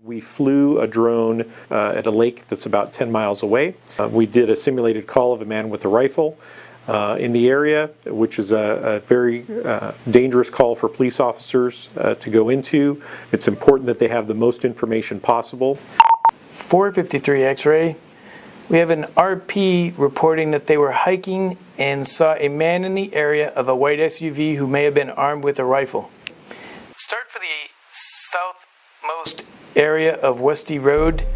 We flew a drone at a lake that's about 10 miles away. We did a simulated call of a man with a rifle in the area, which is a very dangerous call for police officers to go into. It's important that they have the most information possible. 453 X-ray. We have an RP reporting that they were hiking and saw a man in the area of a white SUV who may have been armed with a rifle. Start for the southmost area of Westy Road.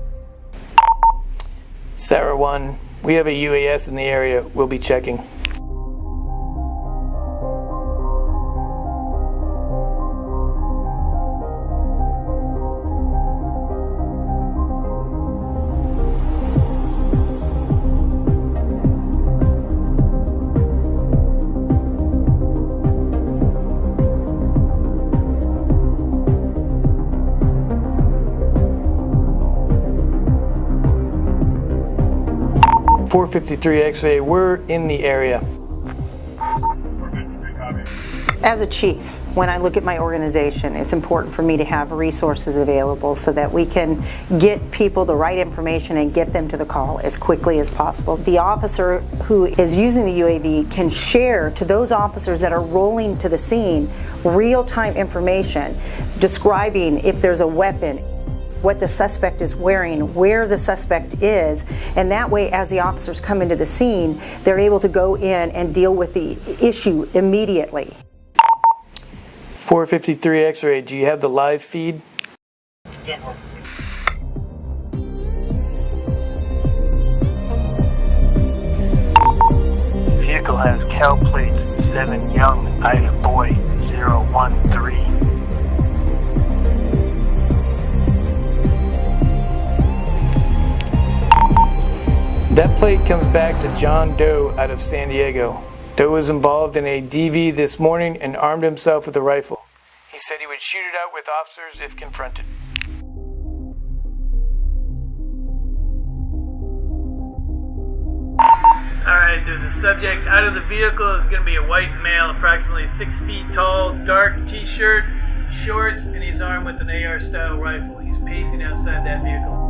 Sarah 1, we have a UAS in the area. We'll be checking. .453 X-ray, we're in the area. As a chief, when I look at my organization, it's important for me to have resources available so that we can get people the right information and get them to the call as quickly as possible. The officer who is using the UAV can share to those officers that are rolling to the scene real-time information describing if there's a weapon, what the suspect is wearing, where the suspect is, and that way as the officers come into the scene, they're able to go in and deal with the issue immediately. 453 X-ray, do you have the live feed? Vehicle has Cal plate 7 Young Ida Boy 013. That plate comes back to John Doe out of San Diego. Doe was involved in a DV this morning and armed himself with a rifle. He said he would shoot it out with officers if confronted. Alright, there's a subject out of the vehicle. It's going to be a white male, approximately 6 feet tall, dark t-shirt, shorts, and he's armed with an AR-style rifle. He's pacing outside that vehicle.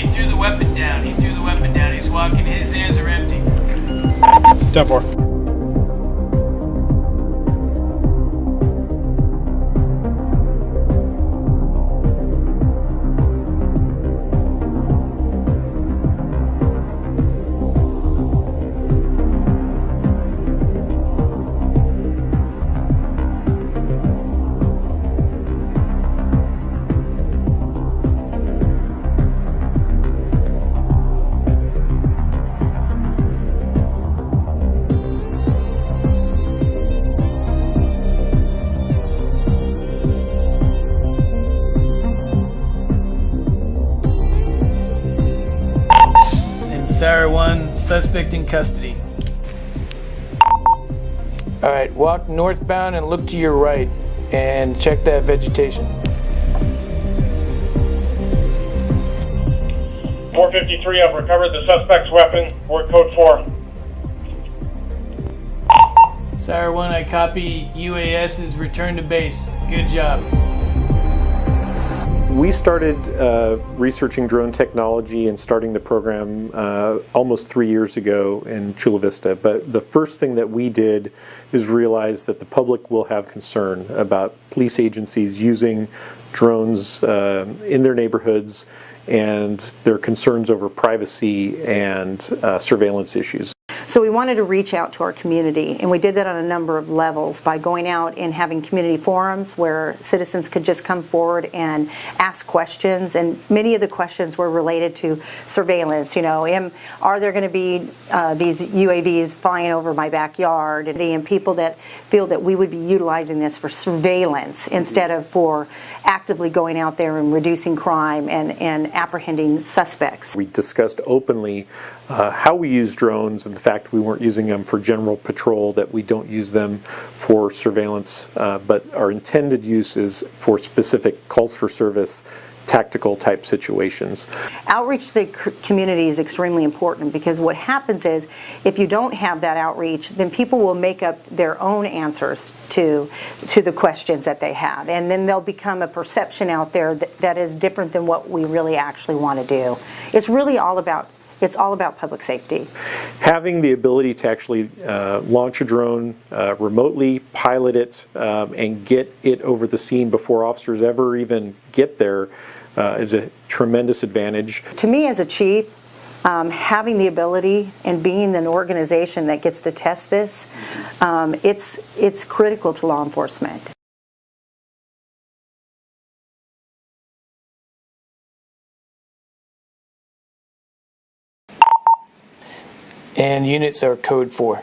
He threw the weapon down. He's walking. His hands are empty. 10-4. Sarah 1, suspect in custody. Alright, walk northbound and look to your right and check that vegetation. 453, I've recovered the suspect's weapon. Word code 4. Sarah 1, I copy. UAS is return to base. Good job. We started researching drone technology and starting the program almost 3 years ago in Chula Vista. But the first thing that we did is realize that the public will have concern about police agencies using drones in their neighborhoods and their concerns over privacy and surveillance issues. So we wanted to reach out to our community, and we did that on a number of levels by going out and having community forums where citizens could just come forward and ask questions, and many of the questions were related to surveillance. You know, are there going to be these UAVs flying over my backyard, and people that feel that we would be utilizing this for surveillance instead of for actively going out there and reducing crime and apprehending suspects. We discussed openly how we use drones and the fact we weren't using them for general patrol, that we don't use them for surveillance, but our intended use is for specific calls for service tactical type situations. Outreach to the community is extremely important, because what happens is if you don't have that outreach, then people will make up their own answers to the questions that they have, and then there'll become a perception out there that is different than what we really actually want to do. It's really all about public safety. Having the ability to actually launch a drone remotely, pilot it, and get it over the scene before officers ever even get there is a tremendous advantage. To me as a chief, having the ability and being an organization that gets to test this, it's critical to law enforcement. And units are code 4.